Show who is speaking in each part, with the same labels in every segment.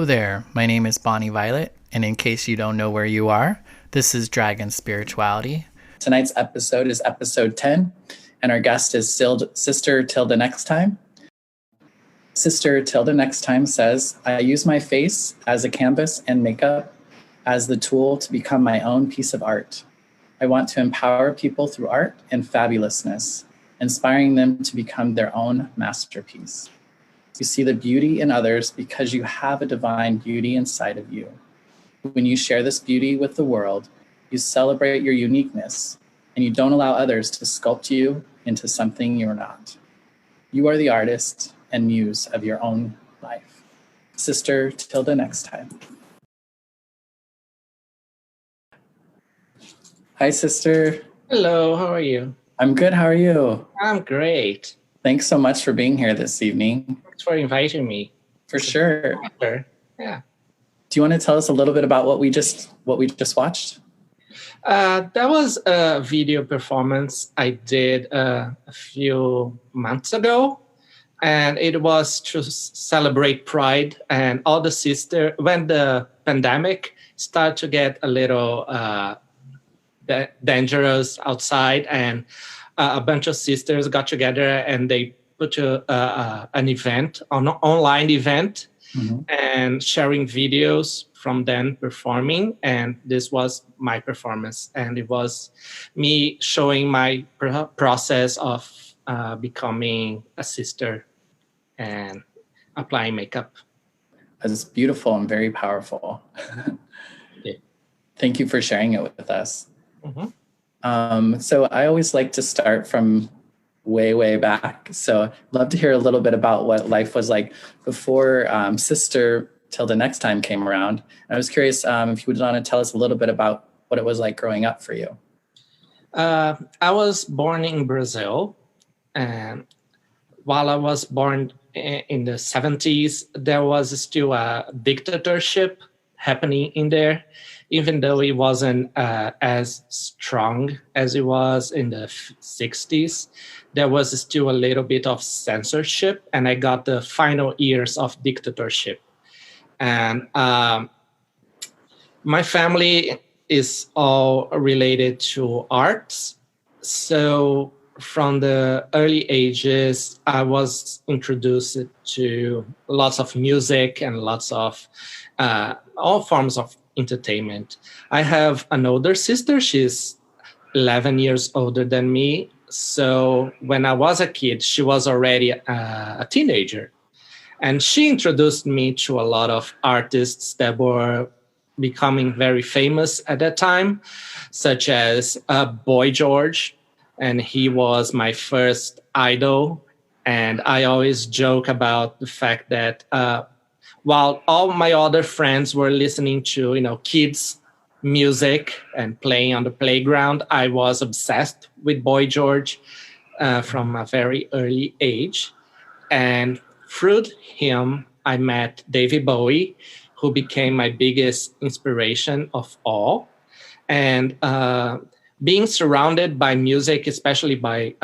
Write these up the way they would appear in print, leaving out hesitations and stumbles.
Speaker 1: Hello there, my name is Bonnie Violet, and in case you don't know where you are, this is Dragon Spirituality. Tonight's episode is episode 10, and our guest is Sister Tilda NexTime. Sister Tilda NexTime says, I use my face as a canvas and makeup as the tool to become my own piece of art. I want to empower people through art and fabulousness, inspiring them to become their own masterpiece. You see the beauty in others because you have a divine beauty inside of you. When you share this beauty with the world, you celebrate your uniqueness, and you don't allow others to sculpt you into something you're not. You are the artist and muse of your own life. Sister Tilda NexTime. Hi, sister.
Speaker 2: Hello, how are you?
Speaker 1: I'm good. How are you?
Speaker 2: I'm great.
Speaker 1: Thanks so much for being here this evening.
Speaker 2: Thanks for inviting me.
Speaker 1: For sure.
Speaker 2: Yeah.
Speaker 1: Do you want to tell us a little bit about what we just watched?
Speaker 2: That was a video performance I did a few months ago, and it was to celebrate Pride and all the sisters. When the pandemic started to get a little dangerous outside, and a bunch of sisters got together and they put an event, an online event, and sharing videos from them performing. And this was my performance. And it was me showing my process of becoming a sister and applying makeup.
Speaker 1: It's beautiful and very powerful.
Speaker 2: Yeah.
Speaker 1: Thank you for sharing it with us.
Speaker 2: Mm-hmm.
Speaker 1: So I always like to start from way back. So I'd love to hear a little bit about what life was like before Sister Tilda NexTime came around. I was curious if you would want to tell us a little bit about what it was like growing up for you.
Speaker 2: I was born in Brazil, and while I was born in the 70s, there was still a dictatorship happening in there, even though it wasn't as strong as it was in the 60s. There was still a little bit of censorship, and I got the final years of dictatorship. And my family is all related to arts. So from the early ages, I was introduced to lots of music and lots of all forms of entertainment. I have an older sister. She's 11 years older than me. So when I was a kid, she was already a teenager. And she introduced me to a lot of artists that were becoming very famous at that time, such as Boy George. And he was my first idol. And I always joke about the fact that while all my other friends were listening to, kids' music and playing on the playground, I was obsessed with Boy George from a very early age. And through him, I met David Bowie, who became my biggest inspiration of all. And being surrounded by music, especially by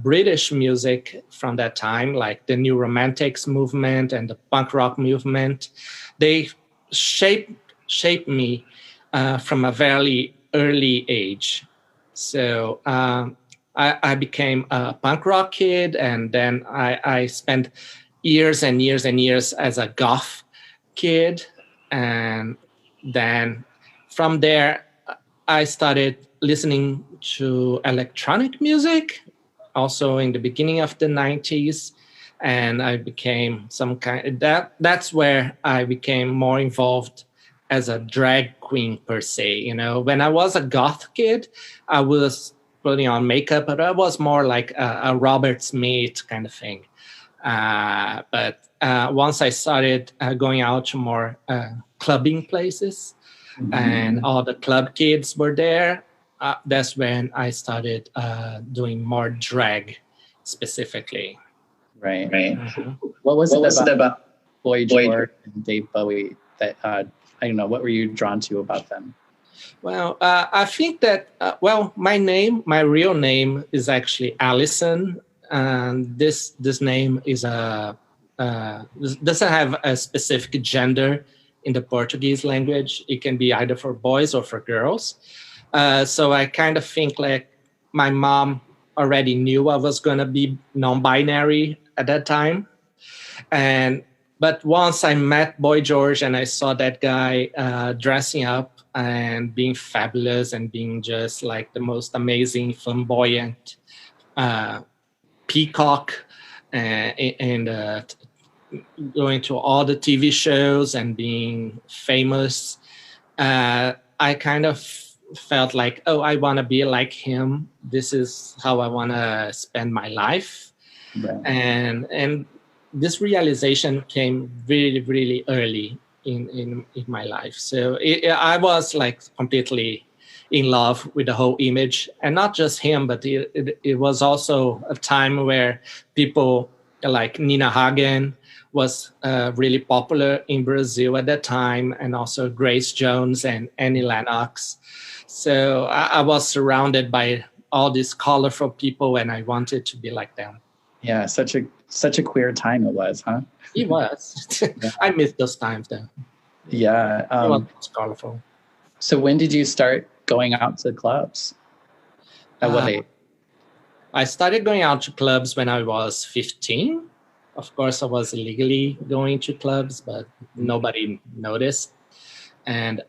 Speaker 2: British music from that time, like the New Romantics movement and the punk rock movement, they shaped me from a very early age. So I became a punk rock kid, and then I spent years and years and years as a goth kid. And then from there, I started listening to electronic music, also in the beginning of the 90s. And I became that's where I became more involved as a drag queen per se. When I was a goth kid, I was putting on makeup, but I was more like a Robert Smith kind of thing. But once I started going out to more clubbing places, and all the club kids were there, that's when I started doing more drag specifically.
Speaker 1: Right.
Speaker 2: Mm-hmm.
Speaker 1: What was it about Boy George and Dave Bowie that, what were you drawn to about them?
Speaker 2: Well, I think that, my real name is actually Allison. And this name is doesn't have a specific gender. in the Portuguese language. It can be either for boys or for girls. So I kind of think like my mom already knew I was going to be non-binary at that time. But once I met Boy George and I saw that guy dressing up and being fabulous and being just like the most amazing, flamboyant peacock and going to all the TV shows and being famous, I kind of felt like, oh, I want to be like him. This is how I want to spend my life.
Speaker 1: Right.
Speaker 2: And this realization came really, really early in my life. So I was like completely in love with the whole image, and not just him, but it was also a time where people like Nina Hagen was really popular in Brazil at that time, and also Grace Jones and Annie Lennox. So I was surrounded by all these colorful people, and I wanted to be like them.
Speaker 1: Yeah, such a queer time it was, huh?
Speaker 2: It was.
Speaker 1: Yeah.
Speaker 2: I miss those times though.
Speaker 1: Yeah.
Speaker 2: It was colorful.
Speaker 1: So when did you start going out to clubs? At what age?
Speaker 2: I started going out to clubs when I was 15. Of course, I was illegally going to clubs, but nobody noticed. And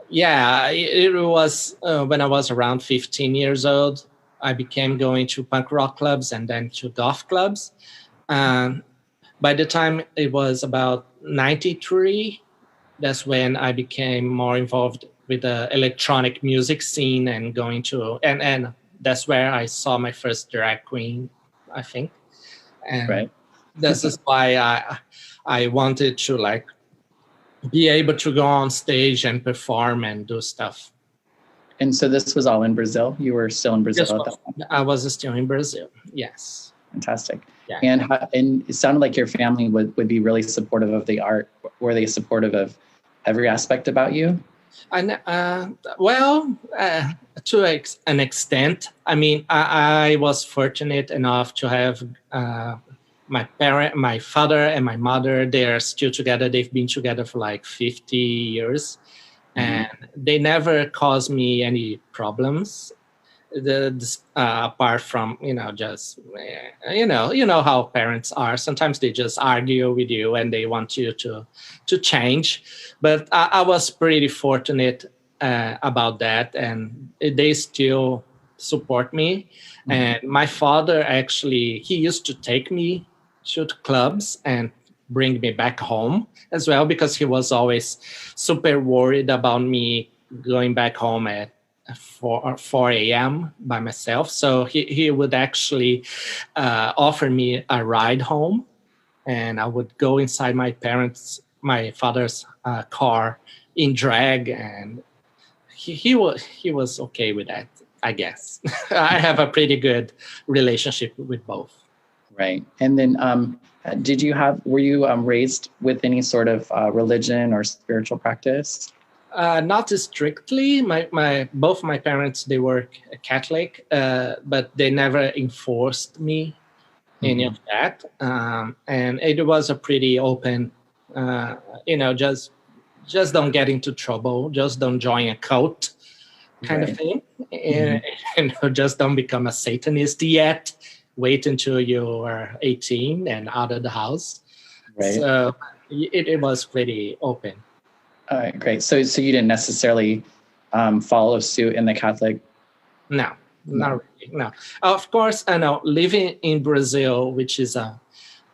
Speaker 2: it was when I was around 15 years old, I began going to punk rock clubs and then to goth clubs. By the time it was about 93, that's when I became more involved with the electronic music scene and going to, and that's where I saw my first drag queen, I think. And
Speaker 1: right.
Speaker 2: this is why I wanted to like be able to go on stage and perform and do stuff.
Speaker 1: And so this was all in Brazil? You were still in Brazil at that time?
Speaker 2: I was still in Brazil, yes.
Speaker 1: Fantastic.
Speaker 2: Yeah.
Speaker 1: And it sounded like your family would be really supportive of the art. Were they supportive of every aspect about you?
Speaker 2: To an extent. I mean, I was fortunate enough to have my father and my mother. They're still together. They've been together for like 50 years. And they never caused me any problems. Apart from just how parents are. Sometimes they just argue with you and they want you to change. But I was pretty fortunate about that, and they still support me. And my father actually, he used to take me to clubs and bring me back home as well, because he was always super worried about me going back home at 4 a.m. by myself. So he would actually offer me a ride home, and I would go inside my father's car in drag, and he was okay with that, I guess. I have a pretty good relationship with both.
Speaker 1: Right. And then were you raised with any sort of religion or spiritual practice?
Speaker 2: Not strictly. Both my parents, they were Catholic, but they never enforced me any of that. And it was a pretty open, just don't get into trouble, just don't join a cult kind of thing, and just don't become a Satanist yet. Wait until you're 18 and out of the house. Right. So it was pretty open.
Speaker 1: All right, great. So you didn't necessarily follow suit in the Catholic?
Speaker 2: No, not really. No. Of course, I know living in Brazil, which is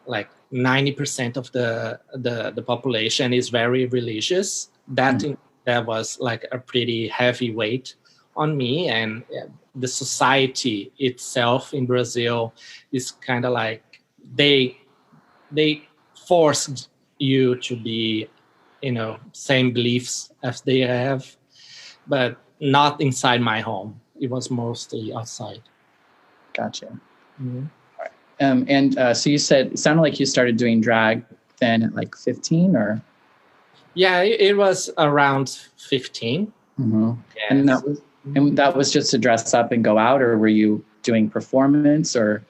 Speaker 2: like 90% of the population is very religious. That was like a pretty heavy weight on me, and the society itself in Brazil is kind of like they forced you to be same beliefs as they have, but not inside my home. It was mostly outside.
Speaker 1: Gotcha. All right. So you said, it sounded like you started doing drag then at like 15 or?
Speaker 2: Yeah, it was around 15.
Speaker 1: Yes. And that was just to dress up and go out, or were you doing performance or?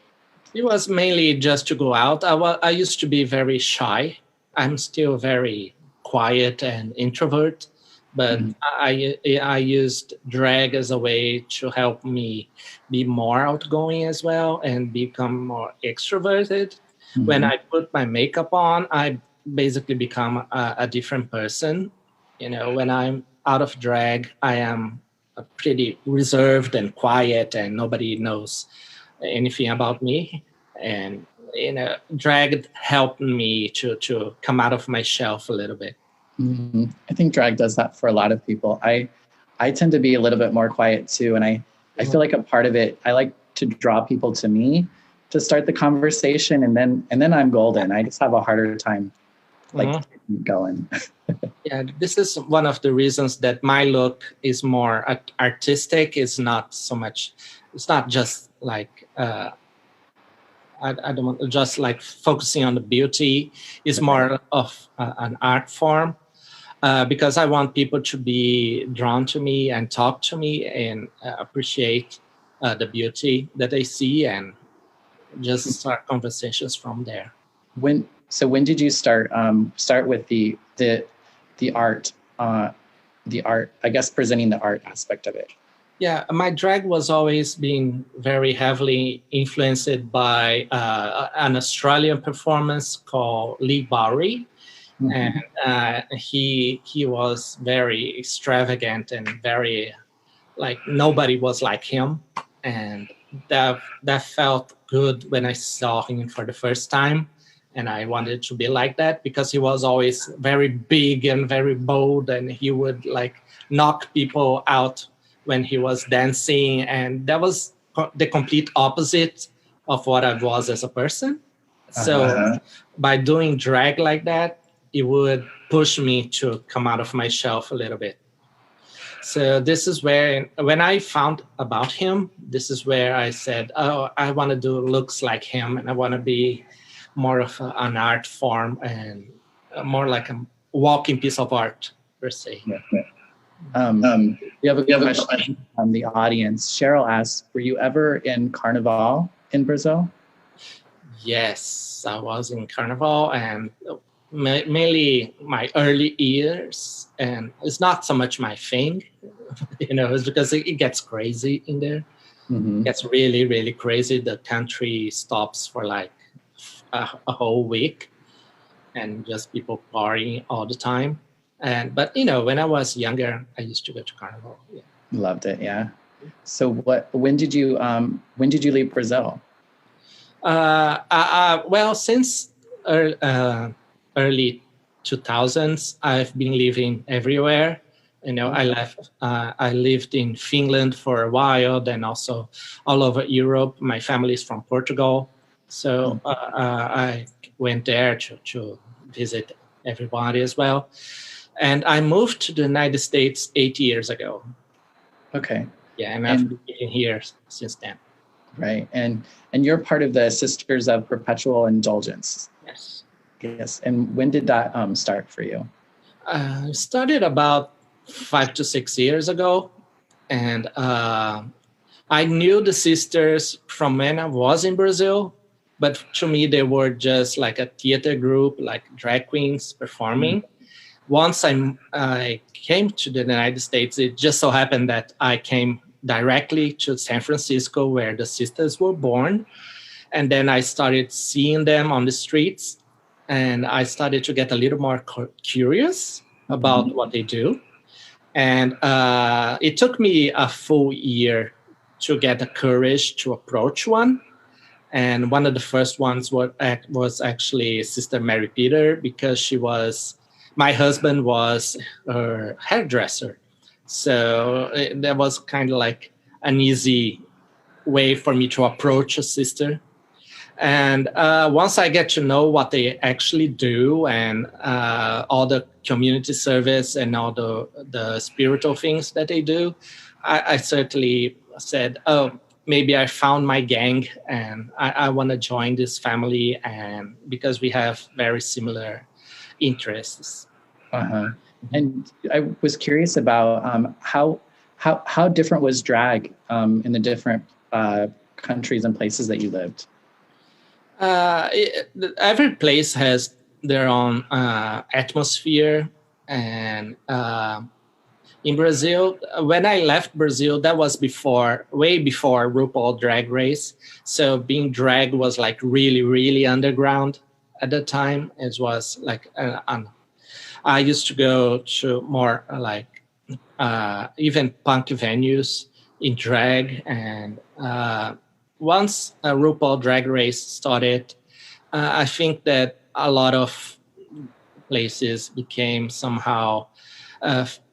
Speaker 2: It was mainly just to go out. I used to be very shy. I'm still very quiet and introvert. But I used drag as a way to help me be more outgoing as well and become more extroverted. When I put my makeup on, I basically become a different person. When I'm out of drag, I am pretty reserved and quiet, and nobody knows anything about me. And drag helped me to come out of my shelf a little bit.
Speaker 1: I think drag does that for a lot of people. I tend to be a little bit more quiet too, and I feel like a part of it, I like to draw people to me to start the conversation, and then I'm golden. I just have a harder time going.
Speaker 2: Yeah, this is one of the reasons that my look is more artistic. It's not so much. It's not just like I don't want just like focusing on the beauty. It's more of an art form. Because I want people to be drawn to me and talk to me and appreciate the beauty that they see, and just start conversations from there.
Speaker 1: When did you start with the art, I guess, presenting the art aspect of it?
Speaker 2: Yeah, my drag was always being very heavily influenced by an Australian performance called Lee Bowery. And he was very extravagant and very, like, nobody was like him, and that felt good when I saw him for the first time, and I wanted to be like that because he was always very big and very bold, and he would like knock people out when he was dancing, and that was the complete opposite of what I was as a person. So by doing drag like that, it would push me to come out of my shelf a little bit. So this is where, when I found about him, this is where I said, oh, I want to do looks like him, and I want to be more of an art form and more like a walking piece of art, per se.
Speaker 1: We have a question from the audience. Cheryl asks, were you ever in Carnival in Brazil?
Speaker 2: Yes, I was in Carnival, and mainly my early years, and it's not so much my thing, it's because it gets crazy in there. It gets really, really crazy. The country stops for like a whole week, and just people partying all the time. But when I was younger, I used to go to Carnival. Yeah.
Speaker 1: Loved it. Yeah. So when did you leave Brazil?
Speaker 2: Well, since early 2000s, I've been living everywhere. I lived in Finland for a while, then also all over Europe. My family is from Portugal, so I went there to visit everybody as well. And I moved to the United States 8 years ago.
Speaker 1: Okay.
Speaker 2: Yeah, and I've been here since then.
Speaker 1: Right, and you're part of the Sisters of Perpetual Indulgence.
Speaker 2: Yes.
Speaker 1: Yes, and when did that start for you?
Speaker 2: It started about 5 to 6 years ago, and I knew the sisters from when I was in Brazil, but to me they were just like a theater group, like drag queens performing. Once I came to the United States, it just so happened that I came directly to San Francisco, where the sisters were born, and then I started seeing them on the streets, and I started to get a little more curious about what they do. And it took me a full year to get the courage to approach one. And one of the first ones was actually Sister Mary Peter, because my husband was her hairdresser. So that was kind of like an easy way for me to approach a sister. And once I get to know what they actually do, and all the community service and all the spiritual things that they do, I certainly said, oh, maybe I found my gang, and I want to join this family, and because we have very similar interests.
Speaker 1: And I was curious about how different was drag in the different countries and places that you lived?
Speaker 2: Every place has their own atmosphere. And in Brazil, when I left Brazil, that was way before RuPaul Drag Race. So being drag was like really, really underground at the time. It was like, I used to go to more like even punk venues in drag. And once RuPaul Drag Race started, I think that a lot of places became somehow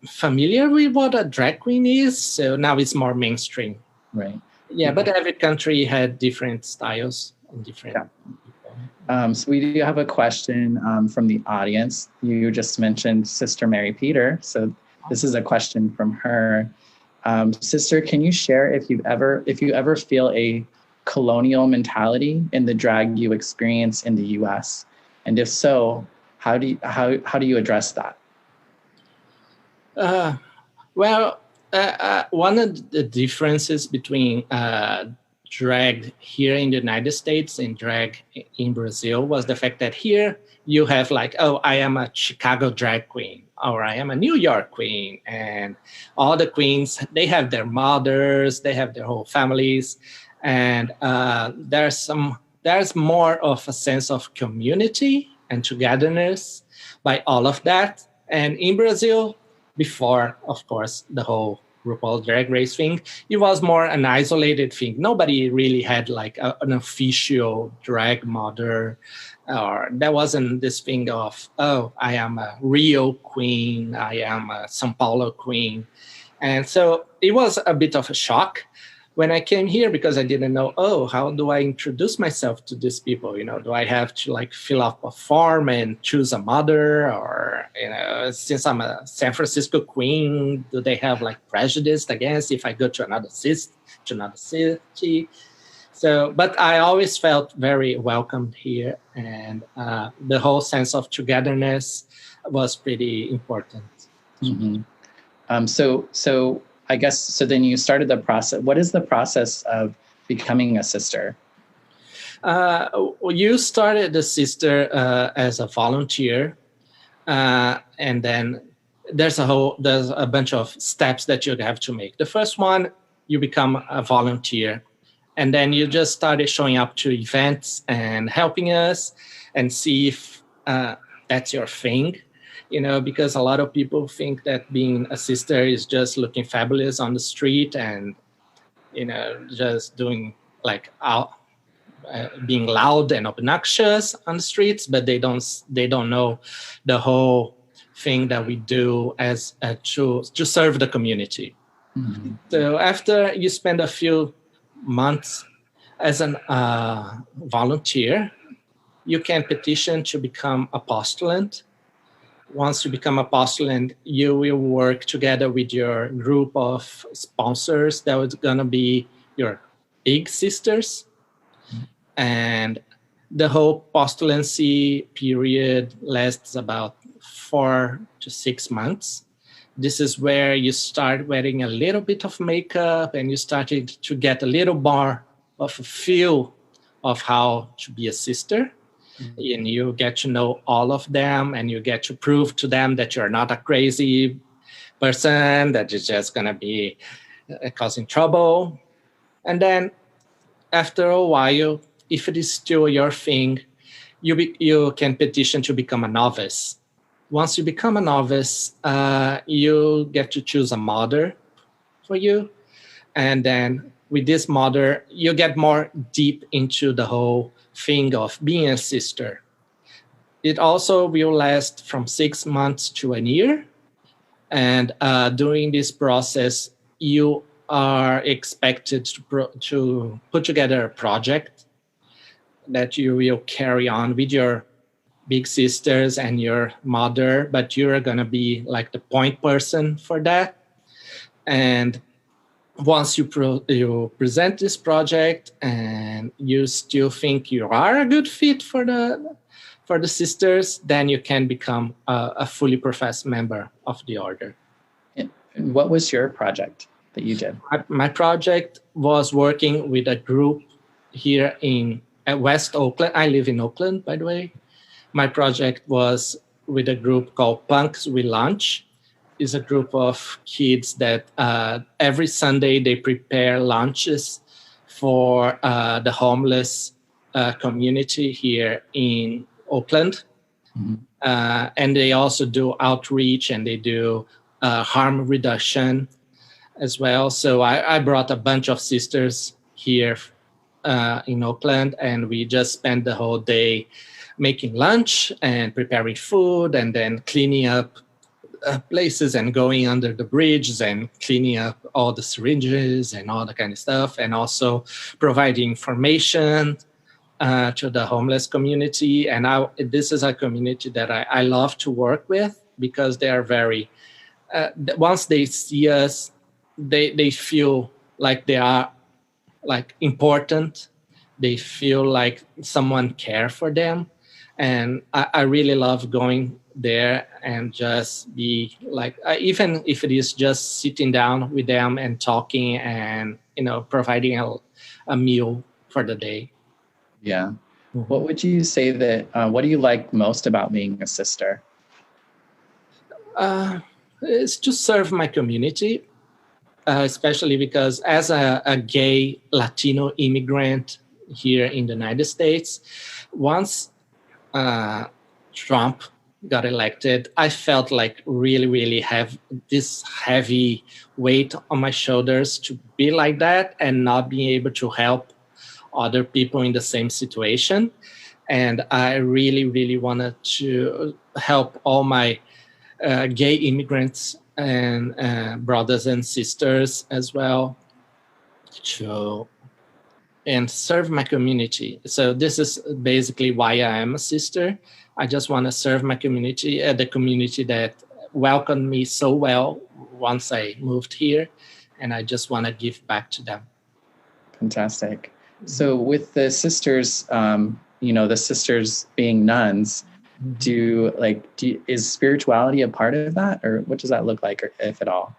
Speaker 2: familiar with what a drag queen is. So now it's more mainstream.
Speaker 1: Right.
Speaker 2: Yeah, but every country had different styles and different.
Speaker 1: Yeah. So we do have a question from the audience. You just mentioned Sister Mary Peter. So this is a question from her. Sister, can you share if you ever feel a colonial mentality in the drag you experience in the U.S.? And if so, how do you address that?
Speaker 2: Well, one of the differences between drag here in the United States and drag in Brazil was the fact that here you have like, oh, I am a Chicago drag queen, or I am a New York queen. And all the queens, they have their mothers, they have their whole families. And there's more of a sense of community and togetherness by all of that. And in Brazil, before, of course, the whole RuPaul Drag Race thing, it was more an isolated thing. Nobody really had like an official drag mother, or there wasn't this thing of, oh, I am a Rio queen, I am a São Paulo queen. And so it was a bit of a shock when I came here, because I didn't know, oh, how do I introduce myself to these people? Do I have to like fill up a form and choose a mother? Or, since I'm a San Francisco queen, do they have like prejudice against if I go to another city? So, but I always felt very welcomed here. And the whole sense of togetherness was pretty important.
Speaker 1: Mm-hmm. So I guess, so then you started the process. What is the process of becoming a sister?
Speaker 2: You started the sister as a volunteer, and then there's a bunch of steps that you have to make. The first one, you become a volunteer, and then you just started showing up to events and helping us, and see if that's your thing. Because a lot of people think that being a sister is just looking fabulous on the street and, just doing like being loud and obnoxious on the streets, but they don't know the whole thing that we do as to serve the community. Mm-hmm. So after you spend a few months as an volunteer, you can petition to become a postulant. Once you become a postulant, you will work together with your group of sponsors that was going to be your big sisters. Mm-hmm. And the whole postulancy period lasts about 4 to 6 months. This is where you start wearing a little bit of makeup and you started to get a little more of a feel of how to be a sister. Mm-hmm. And you get to know all of them, and you get to prove to them that you're not a crazy person that is just going to be causing trouble. And then after a while, if it is still your thing, you can petition to become a novice. Once you become a novice, you get to choose a mother for you. And then with this mother, you get more deep into the whole thing of being a sister. It also will last from 6 months to a year. And during this process, you are expected to put together a project that you will carry on with your big sisters and your mother, but you're going to be like the point person for that. And once you present this project and you still think you are a good fit for the sisters, then you can become a fully professed member of the order.
Speaker 1: And what was your project that you did?
Speaker 2: My project was working with a group here at West Oakland. I live in Oakland, by the way. My project was with a group called Punks We Lunch. It's a group of kids that every Sunday they prepare lunches for the homeless community here in Oakland. And they also do outreach, and they do harm reduction as well. So I brought a bunch of sisters here in Oakland, and we just spent the whole day making lunch and preparing food, and then cleaning up places and going under the bridges and cleaning up all the syringes and all that kind of stuff, and also providing information to the homeless community. And this is a community that I love to work with, because they are very, once they see us, they feel like they are like important. They feel like someone care for them. And I really love going there and just be like, even if it is just sitting down with them and talking and, providing a meal for the day.
Speaker 1: Yeah. What would you say what do you like most about being a sister?
Speaker 2: It's to serve my community, especially because as a gay Latino immigrant here in the United States, once Trump got elected, I felt like really, really have this heavy weight on my shoulders to be like that and not being able to help other people in the same situation. And I really, really wanted to help all my gay immigrants and brothers and sisters as well and serve my community. So this is basically why I am a sister. I just want to serve my community, the community that welcomed me so well once I moved here, and I just want to give back to them.
Speaker 1: Fantastic. So with the sisters, the sisters being nuns, is spirituality a part of that, or what does that look like, or if at all?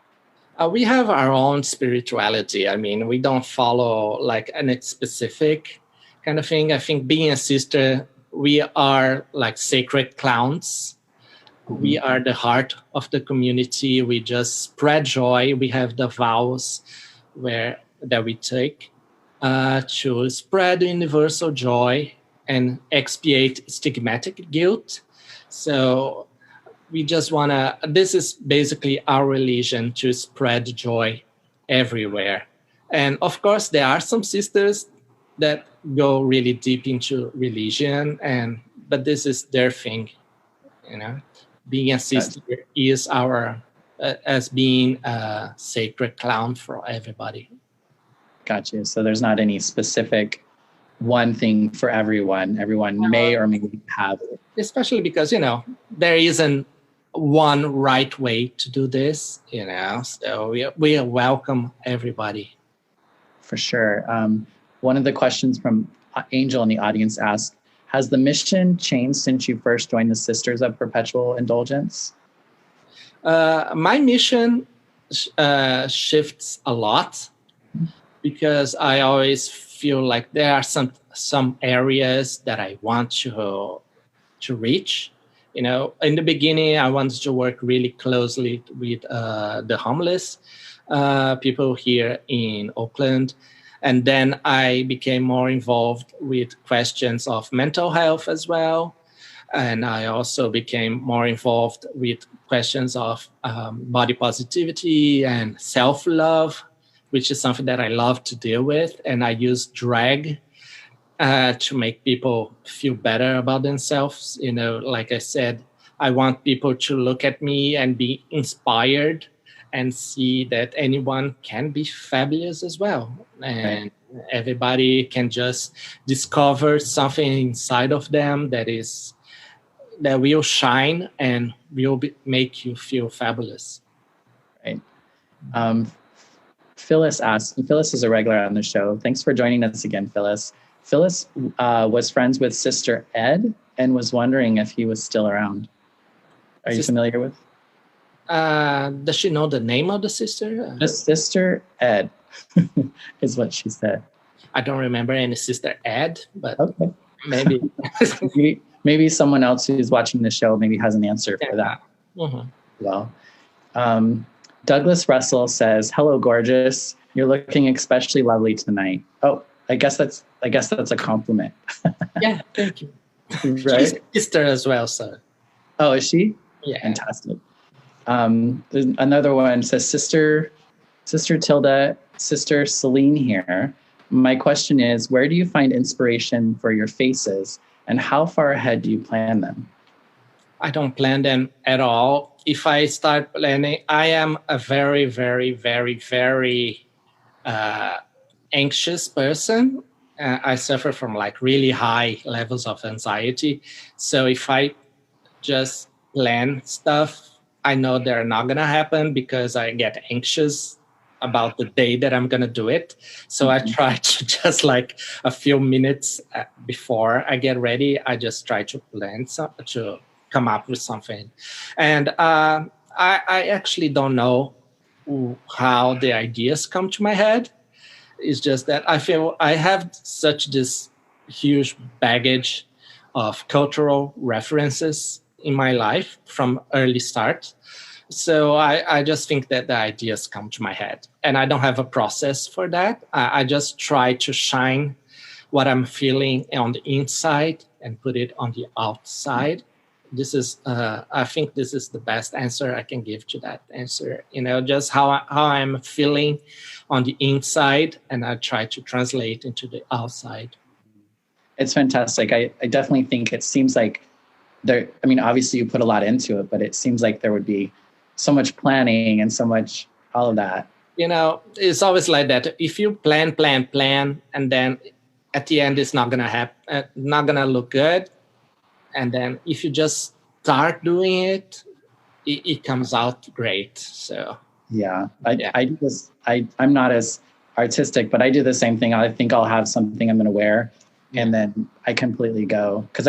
Speaker 2: We have our own spirituality. I mean, we don't follow like any specific kind of thing. I think being a sister, we are like sacred clowns. We are the heart of the community. We just spread joy. We have the vows that we take to spread universal joy and expiate stigmatic guilt. So we just this is basically our religion, to spread joy everywhere. And of course, there are some sisters that go really deep into religion, but this is their thing, Being a sister is as being a sacred clown for everybody.
Speaker 1: Gotcha. So there's not any specific one thing for everyone. Everyone may or may have.
Speaker 2: Especially because, there isn't one right way to do this, so we welcome everybody.
Speaker 1: For sure. One of the questions from Angel in the audience asked, has the mission changed since you first joined the Sisters of Perpetual Indulgence?
Speaker 2: My mission shifts a lot, because I always feel like there are some areas that I want to reach. In the beginning, I wanted to work really closely with the homeless people here in Oakland. And then I became more involved with questions of mental health as well. And I also became more involved with questions of body positivity and self-love, which is something that I love to deal with. And I use drag to make people feel better about themselves. Like I said, I want people to look at me and be inspired and see that anyone can be fabulous as well. And everybody can just discover something inside of them that will shine and will make you feel fabulous.
Speaker 1: Right. Phyllis asks, Phyllis is a regular on the show. Thanks for joining us again, Phyllis. Phyllis was friends with Sister Ed and was wondering if he was still around. Are you familiar with?
Speaker 2: Does she know the name of the sister?
Speaker 1: Just Sister Ed is what she said.
Speaker 2: I don't remember any Sister Ed, but
Speaker 1: okay.
Speaker 2: maybe.
Speaker 1: maybe someone else who's watching the show maybe has an answer for that.
Speaker 2: Mm-hmm.
Speaker 1: Well, Douglas Russell says, "Hello, gorgeous. You're looking especially lovely tonight." Oh, I guess that's a compliment.
Speaker 2: Yeah, thank you.
Speaker 1: Right?
Speaker 2: She's sister as well, so.
Speaker 1: Oh, is she?
Speaker 2: Yeah.
Speaker 1: Fantastic. Another one says, Sister Tilda, Sister Celine here. My question is, where do you find inspiration for your faces, and how far ahead do you plan them?
Speaker 2: I don't plan them at all. If I start planning, I am a very, very, very, very anxious person. I suffer from like really high levels of anxiety. So if I just plan stuff, I know they're not going to happen because I get anxious about the day that I'm going to do it. So I try to just like a few minutes before I get ready, I just try to plan to come up with something. And I actually don't know how the ideas come to my head. It's just that I feel I have such this huge baggage of cultural references in my life from early start. So I just think that the ideas come to my head, and I don't have a process for that. I just try to shine what I'm feeling on the inside and put it on the outside. This is, I think this is the best answer I can give to that answer. Just how I'm feeling on the inside, and I try to translate into the outside.
Speaker 1: It's fantastic. I definitely think it seems like there, I mean, obviously you put a lot into it, but it seems like there would be so much planning and so much, all of that.
Speaker 2: It's always like that. If you plan, and then at the end, it's not going to happen, not going to look good. And then if you just start doing it, it comes out great. So
Speaker 1: yeah, I do this. I'm not as artistic, but I do the same thing. I think I'll have something I'm going to wear, and then I completely go because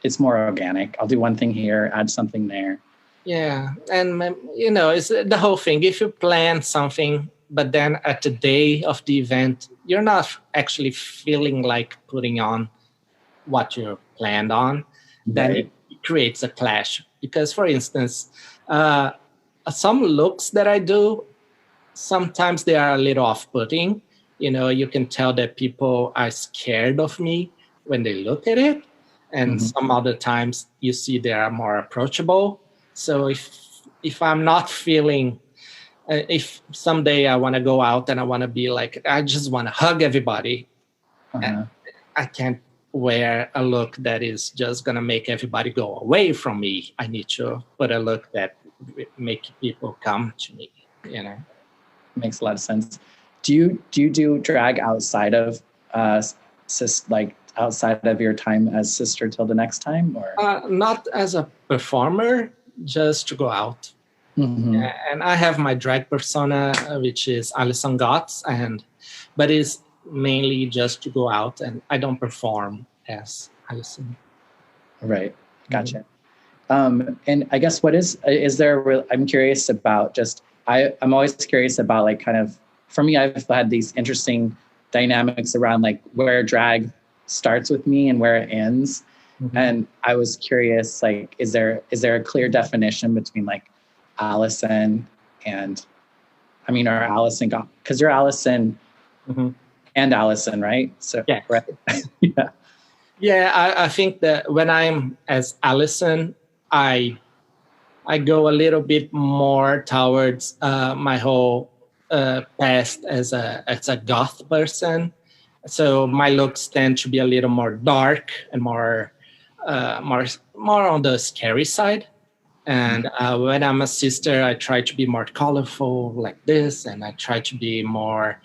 Speaker 1: it's more organic. I'll do one thing here, add something there.
Speaker 2: Yeah, and it's the whole thing. If you plan something, but then at the day of the event, you're not actually feeling like putting on what you planned on, then it creates a clash. Because, for instance, some looks that I do, sometimes they are a little off-putting. You can tell that people are scared of me when they look at it. And some other times you see they are more approachable. So if I'm not feeling, if someday I want to go out and I want to be like, I just want to hug everybody, I can't wear a look that is just going to make everybody go away from me. I need to put a look that make people come to me,
Speaker 1: Makes a lot of sense. Do you do drag outside of outside of your time as Sister Tilda NexTime, or
Speaker 2: not as a performer, just to go out. And I have my drag persona, which is Alison Gotts, but it's mainly just to go out, and I don't perform as Alison.
Speaker 1: Right, gotcha. And I guess I'm curious about I'm always curious about like kind of, for me, I've had these interesting dynamics around like where drag starts with me and where it ends. And I was curious, like, is there a clear definition between like Allison and, or Allison, because you're Allison and Allison, right? So
Speaker 2: yeah,
Speaker 1: right.
Speaker 2: Yeah. I think that when I'm as Allison, I go a little bit more towards my whole past as a goth person. So my looks tend to be a little more dark and more on the scary side. And when I'm a sister, I try to be more colorful like this, and I try to be more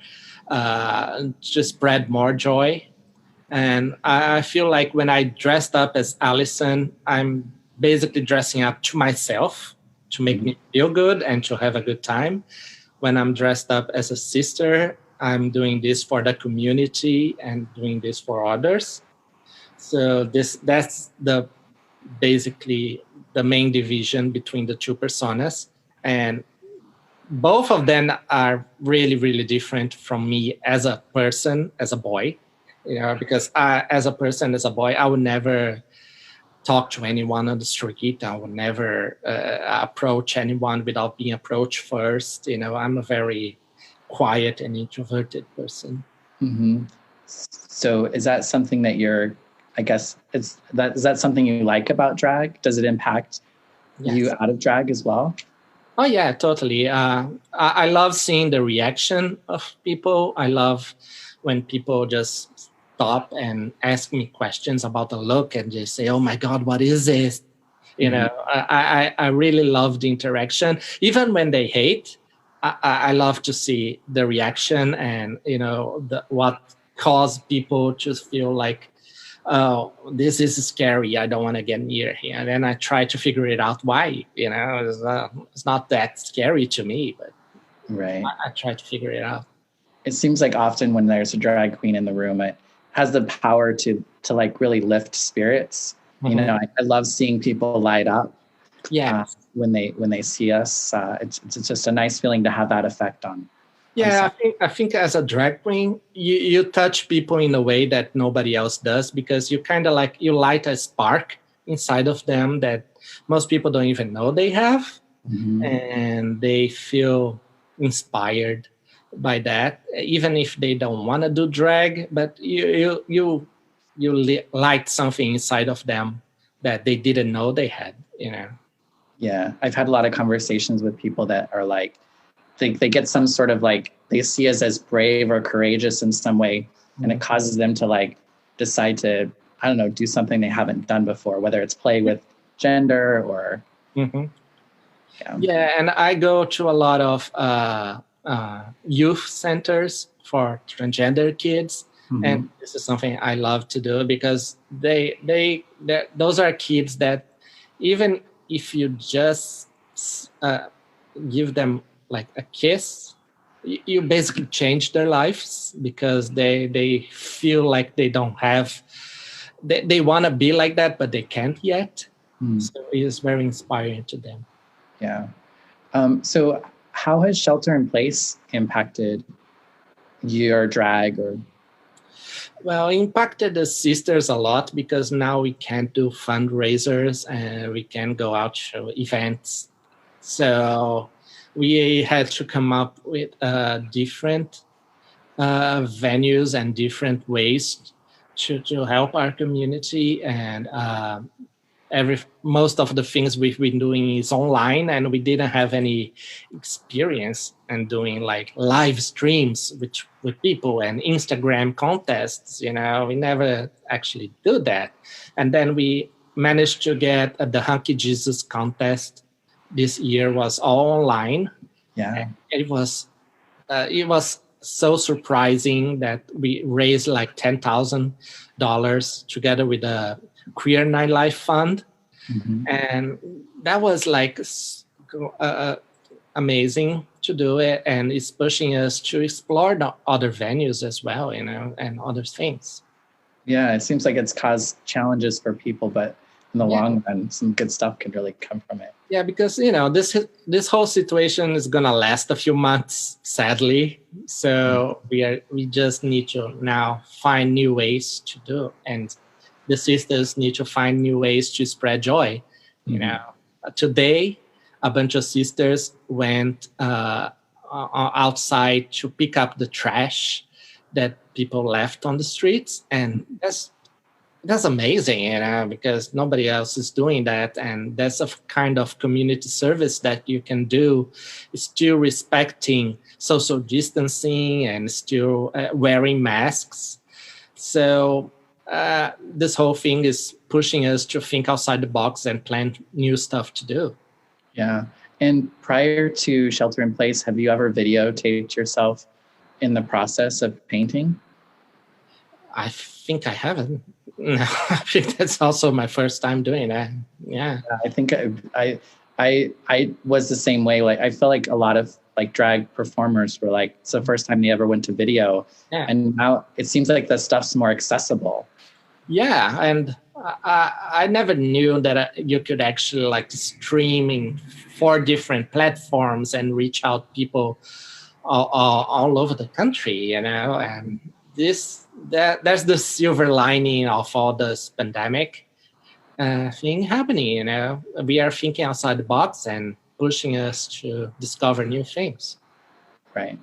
Speaker 2: just spread more joy. And I feel like when I dressed up as Allison, I'm basically dressing up to myself to make me feel good and to have a good time. When I'm dressed up as a sister, I'm doing this for the community and doing this for others. So that's basically the main division between the two personas. And both of them are really, really different from me as a person, as a boy. Because as a person, as a boy, I would never talk to anyone on the street. I would never approach anyone without being approached first. I'm a very quiet and introverted person.
Speaker 1: Mm-hmm. So is that something that is that something you like about drag? Does it impact you out of drag as well?
Speaker 2: Oh yeah, totally. I love seeing the reaction of people. I love when people just stop and ask me questions about the look and just say, "Oh my God, what is this?" I really love the interaction. Even when they hate, I love to see the reaction and what caused people to feel like, oh, this is scary. I don't want to get near here. And then I try to figure it out why. It's not that scary to me, but
Speaker 1: right.
Speaker 2: I try to figure it out.
Speaker 1: It seems like often when there's a drag queen in the room, it has the power to like really lift spirits.
Speaker 2: Mm-hmm.
Speaker 1: I love seeing people light up.
Speaker 2: Yeah.
Speaker 1: When they see us, it's just a nice feeling to have that effect on.
Speaker 2: Yeah, I think as a drag queen, you touch people in a way that nobody else does, because you kind of like, you light a spark inside of them that most people don't even know they have.
Speaker 1: Mm-hmm.
Speaker 2: And they feel inspired by that, even if they don't want to do drag, but you light something inside of them that they didn't know they had.
Speaker 1: Yeah, I've had a lot of conversations with people that are like, they get some sort of like, they see us as brave or courageous in some way, and it causes them to like decide to, I don't know, do something they haven't done before, whether it's play with gender or.
Speaker 2: Mm-hmm. Yeah, and I go to a lot of youth centers for transgender kids, and this is something I love to do, because those are kids that, even if you just give them like a kiss, you basically change their lives, because they feel like they don't have, they want to be like that, but they can't yet. So it is very inspiring to them.
Speaker 1: Yeah. So how has shelter in place impacted your drag?
Speaker 2: Well, impacted the sisters a lot, because now we can't do fundraisers and we can't go out to events. So we had to come up with different venues and different ways to help our community. And most of the things we've been doing is online, and we didn't have any experience in doing like live streams with people and Instagram contests. We never actually do that. And then we managed to get the Hunky Jesus contest this year. Was all online.
Speaker 1: Yeah.
Speaker 2: And it was so surprising that we raised like $10,000 together with a Queer Nightlife Fund. And that was like amazing to do it, and it's pushing us to explore the other venues as well, and other things.
Speaker 1: Yeah, it seems like it's caused challenges for people, but in the long run, some good stuff can really come from it.
Speaker 2: Yeah, because this whole situation is gonna last a few months, sadly. So we just need to now find new ways to do, and the sisters need to find new ways to spread joy. Today, a bunch of sisters went outside to pick up the trash that people left on the streets, and that's amazing, because nobody else is doing that, and that's a kind of community service that you can do, still respecting social distancing and still wearing masks. So this whole thing is pushing us to think outside the box and plan new stuff to do.
Speaker 1: Yeah. And prior to shelter in place, have you ever videotaped yourself in the process of painting?
Speaker 2: I think I haven't. No, I think that's also my first time doing that. Yeah.
Speaker 1: I think I was the same way. Like, I feel like a lot of like drag performers were like, it's the first time they ever went to video. Yeah. And now it seems like the stuff's more accessible.
Speaker 2: Yeah. And I never knew that you could actually like stream in 4 different platforms and reach out people all over the country, and there's the silver lining of all this pandemic. thing happening. We are thinking outside the box and pushing us to discover new things.
Speaker 1: Right.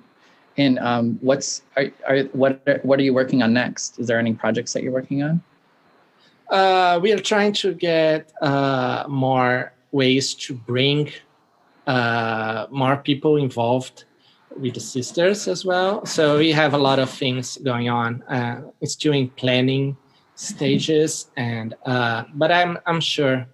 Speaker 1: And what are you working on next? Is there any projects that you're working on?
Speaker 2: We are trying to get more ways to bring more people involved with the sisters as well. So we have a lot of things going on. It's still in planning stages, and but I'm sure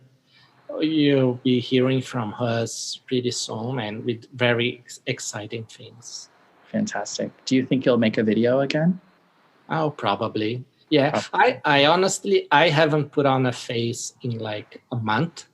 Speaker 2: you'll be hearing from us pretty soon, and with very exciting things.
Speaker 1: Fantastic. Do you think you'll make a video again?
Speaker 2: Oh, probably. Yeah.
Speaker 1: Probably.
Speaker 2: I honestly, I haven't put on a face in like a month.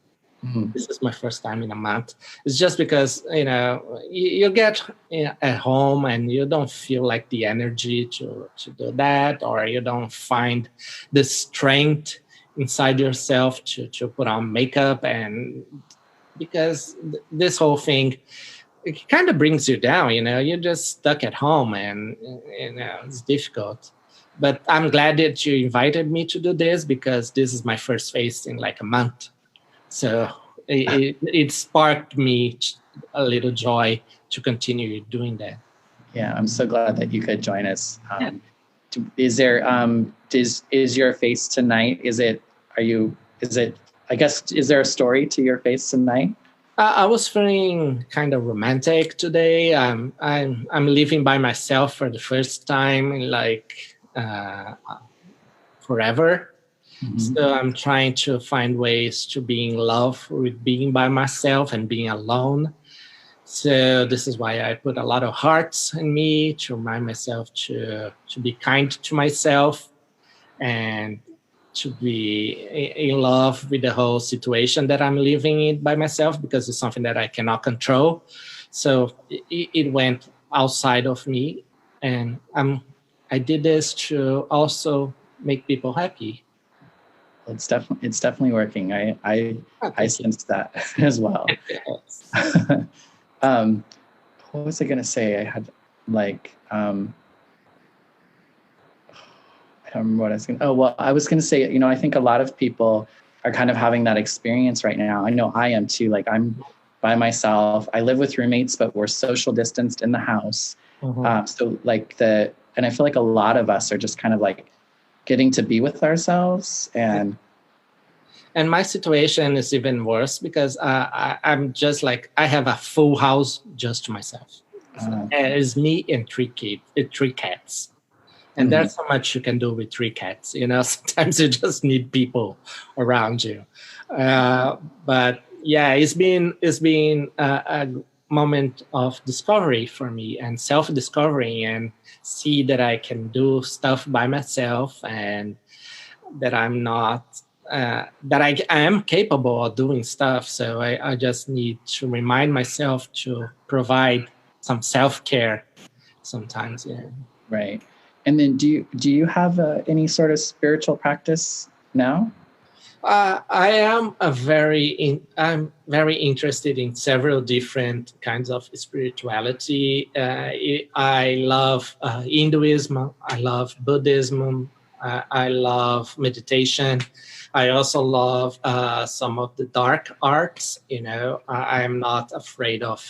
Speaker 1: Mm-hmm.
Speaker 2: This is my first time in a month. It's just because, you get at home and you don't feel like the energy to do that, or you don't find the strength inside yourself to put on makeup. And because this whole thing, it kind of brings you down, you're just stuck at home, and it's difficult. But I'm glad that you invited me to do this, because this is my first face in like a month. So it sparked me a little joy to continue doing that.
Speaker 1: Yeah, I'm so glad that you could join us.
Speaker 2: Yeah.
Speaker 1: Is there is your face tonight? Is there a story to your face tonight?
Speaker 2: I was feeling kind of romantic today. I'm living by myself for the first time in like forever. Mm-hmm. So I'm trying to find ways to be in love with being by myself and being alone. So this is why I put a lot of hearts in me, to remind myself to be kind to myself, and to be in love with the whole situation that I'm living in by myself, because it's something that I cannot control. So it went outside of me, and I did this to also make people happy.
Speaker 1: It's definitely working. I sense that as well. What was I going to say? I had like, I don't remember what I was going to, I was going to say, I think a lot of people are kind of having that experience right now. I know I am too. Like, I'm by myself. I live with roommates, but we're social distanced in the house. Mm-hmm. So like and I feel like a lot of us are just kind of like getting to be with ourselves. And
Speaker 2: my situation is even worse, because I'm just like, I have a full house just to myself. It's me and three cats. And there's so much you can do with three cats. Sometimes you just need people around you. But yeah, it's been a moment of discovery for me, and self-discovery, and see that I can do stuff by myself, and that I'm not, that I am capable of doing stuff. So I just need to remind myself to provide some self-care sometimes. Yeah.
Speaker 1: Right. And then do you have any sort of spiritual practice now?
Speaker 2: I'm very interested in several different kinds of spirituality. I love Hinduism. I love Buddhism. I love meditation. I also love some of the dark arts. I am not afraid of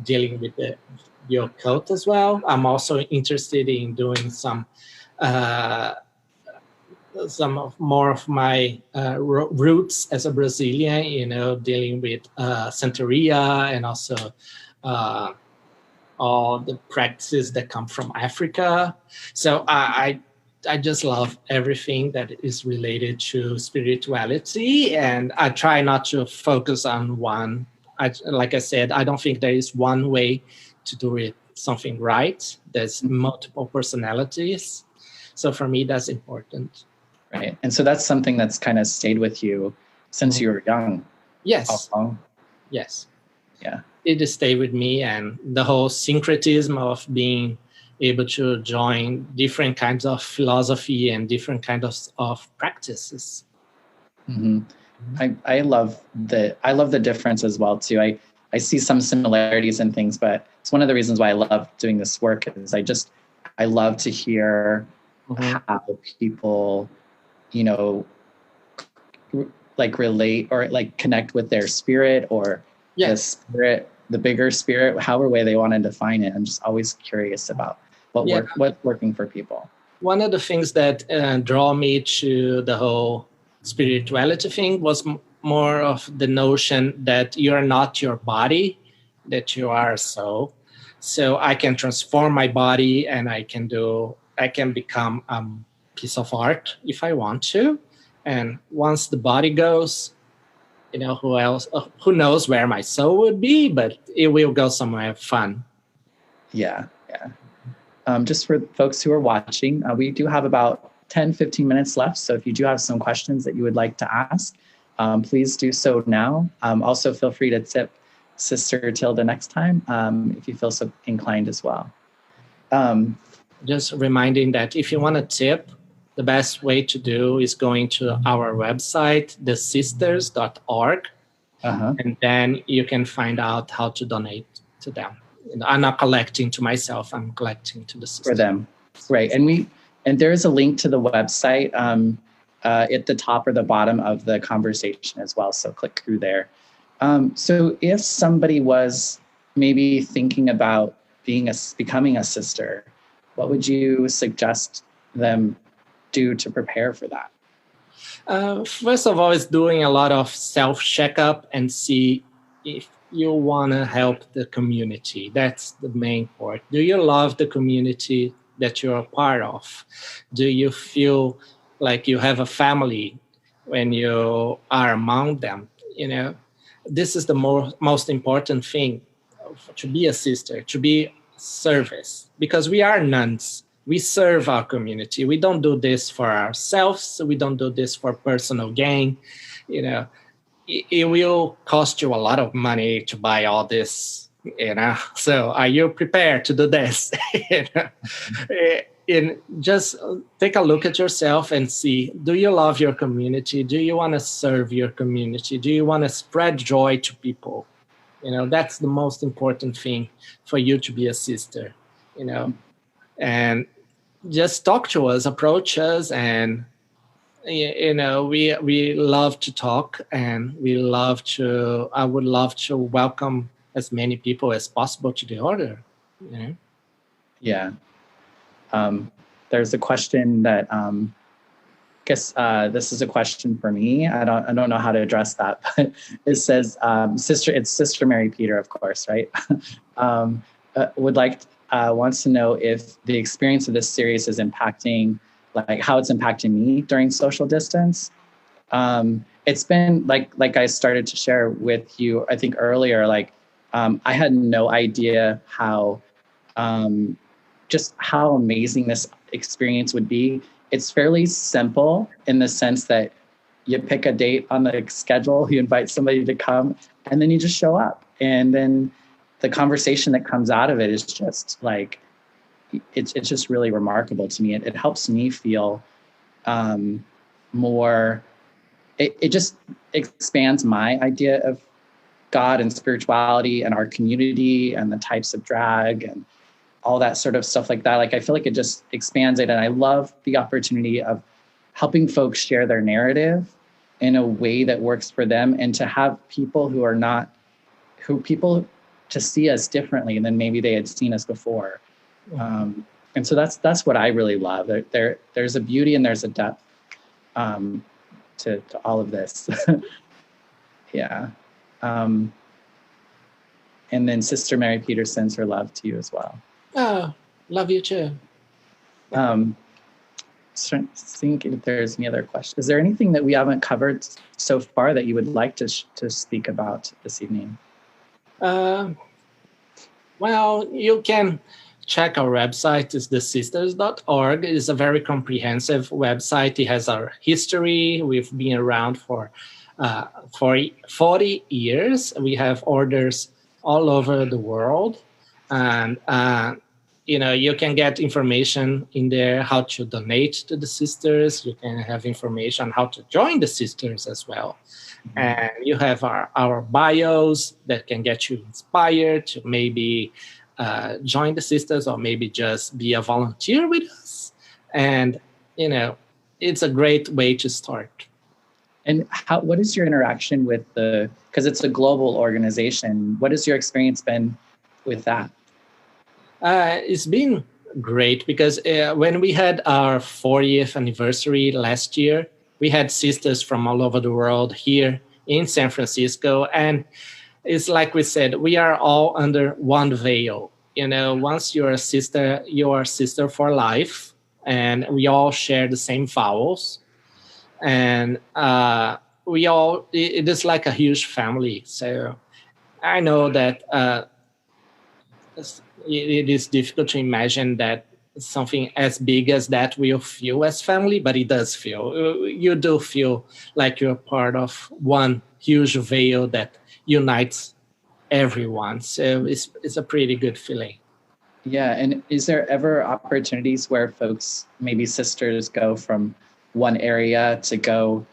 Speaker 2: dealing with the occult as well. I'm also interested in doing some more of my roots as a Brazilian, dealing with Santeria, and also all the practices that come from Africa. So I just love everything that is related to spirituality, and I try not to focus on one. Like I said, I don't think there is one way to do it something right. There's multiple personalities. So for me, that's important.
Speaker 1: Right. And so that's something that's kind of stayed with you since you were young.
Speaker 2: Yes.
Speaker 1: How long?
Speaker 2: Yes.
Speaker 1: Yeah.
Speaker 2: It just stayed with me, and the whole syncretism of being able to join different kinds of philosophy and different kinds of practices.
Speaker 1: Mm-hmm. I love the difference as well too. I see some similarities in things, but it's one of the reasons why I love doing this work is I love to hear how people, like relate or like connect with their spirit or the spirit, the bigger spirit, however way they want to define it. I'm just always curious about what's working for people.
Speaker 2: One of the things that draw me to the whole spirituality thing was more of the notion that you're not your body, that you are a soul. So I can transform my body and I can become a piece of art if I want to. And once the body goes, who knows where my soul would be, but it will go somewhere fun.
Speaker 1: Yeah. Just for folks who are watching, we do have about 10, 15 minutes left. So if you do have some questions that you would like to ask, please do so now. Also, feel free to tip Sister Tilda next time if you feel so inclined as well.
Speaker 2: Just reminding that if you want to tip, the best way to do is going to our website, thesisters.org, and then you can find out how to donate to them. I'm not collecting to myself, I'm collecting to the sisters.
Speaker 1: For them, right. And there is a link to the website at the top or the bottom of the conversation as well, so click through there. So if somebody was maybe thinking about becoming a sister, what would you suggest them do to prepare for that?
Speaker 2: First of all, is doing a lot of self-checkup and see if you want to help the community. That's the main part. Do you love the community that you're a part of? Do you feel like you have a family when you are among them? This is the most important thing, to be a sister, to be service, because we are nuns. We serve our community. We don't do this for ourselves. We don't do this for personal gain. It will cost you a lot of money to buy all this, So are you prepared to do this? And just take a look at yourself and see, do you love your community? Do you want to serve your community? Do you want to spread joy to people? That's the most important thing for you to be a sister, and just talk to us, approach us, and we love to talk, and I would love to welcome as many people as possible to the order.
Speaker 1: Yeah. There's a question that I guess this is a question for me. I don't know how to address that, but it says it's Sister Mary Peter, of course, right? Wants to know if the experience of this series is impacting, like how it's impacting me during social distance. It's been like I started to share with you, I think earlier, I had no idea how amazing this experience would be. It's fairly simple in the sense that you pick a date on the schedule, you invite somebody to come, and then you just show up. And then the conversation that comes out of it is just it's just really remarkable to me. It helps me feel more, it just expands my idea of God and spirituality and our community and the types of drag and all that sort of stuff like that. I feel like it just expands it. And I love the opportunity of helping folks share their narrative in a way that works for them, and to have people people to see us differently than maybe they had seen us before. And so that's what I really love. There's a beauty and there's a depth to all of this. Yeah. And then Sister Mary Peter sends her love to you as well.
Speaker 2: Oh, love you too.
Speaker 1: Think if there's any other questions. Is there anything that we haven't covered so far that you would like to speak about this evening?
Speaker 2: Well, you can check our website. It's thesisters.org. It's a very comprehensive website. It has our history. We've been around for 40 years. We have orders all over the world. And, you can get information in there how to donate to the sisters. You can have information how to join the sisters as well. Mm-hmm. And you have our bios that can get you inspired to maybe join the sisters or maybe just be a volunteer with us. And, it's a great way to start.
Speaker 1: And what is your interaction with because it's a global organization, what has your experience been with that?
Speaker 2: It's been great because when we had our 40th anniversary last year, we had sisters from all over the world here in San Francisco. And it's like we said, we are all under one veil. Once you're a sister, you're a sister for life. And we all share the same vowels. And it is like a huge family. So I know that it is difficult to imagine that something as big as that will feel as family, but it does feel. You do feel like you're part of one huge veil that unites everyone. So it's a pretty good feeling.
Speaker 1: Yeah, and is there ever opportunities where folks, maybe sisters, go from one area to go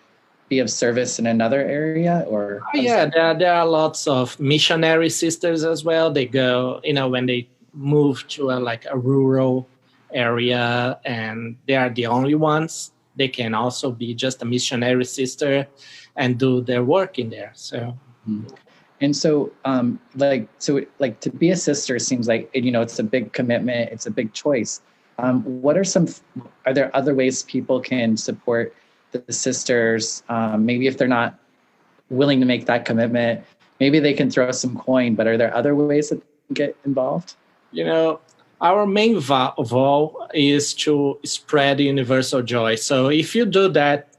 Speaker 1: be of service in another area? Or
Speaker 2: yeah, there are lots of missionary sisters as well. They go, when they move to a rural area and they are the only ones, they can also be just a missionary sister and do their work in there. So
Speaker 1: and so like to be a sister seems like, it's a big commitment, it's a big choice. Are there other ways people can support the sisters? Maybe if they're not willing to make that commitment, maybe they can throw some coin, but are there other ways that they can get involved?
Speaker 2: Our main vow is to spread universal joy. So if you do that,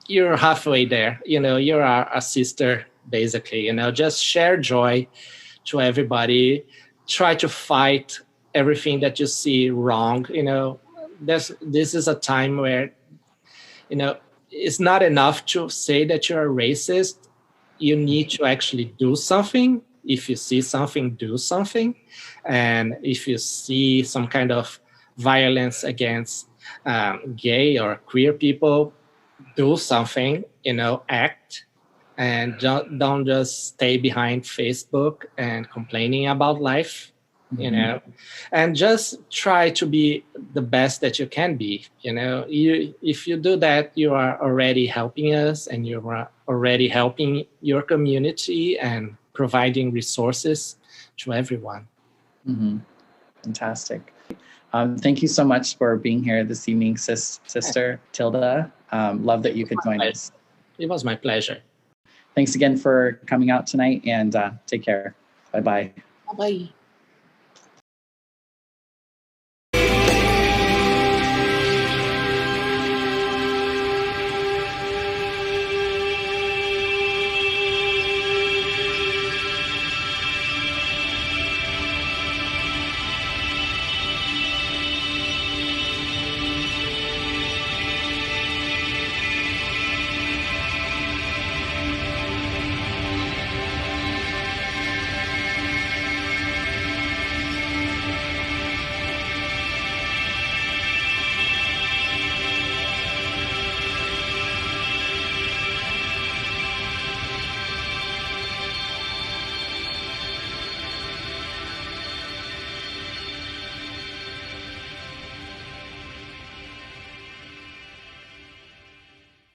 Speaker 2: you're halfway there. You're a sister, basically. Just share joy to everybody. Try to fight everything that you see wrong. This is a time where, it's not enough to say that you're a racist. You need to actually do something. If you see something, do something. And if you see some kind of violence against gay or queer people, do something, act. And don't just stay behind Facebook and complaining about life, and just try to be the best that you can be. If you do that, you are already helping us and you are already helping your community and providing resources to everyone.
Speaker 1: Mm-hmm. Fantastic. Thank you so much for being here this evening, Sister Tilda. Love that you could join us.
Speaker 2: It was my pleasure.
Speaker 1: Thanks again for coming out tonight, and take care. Bye-bye.
Speaker 2: Bye-bye.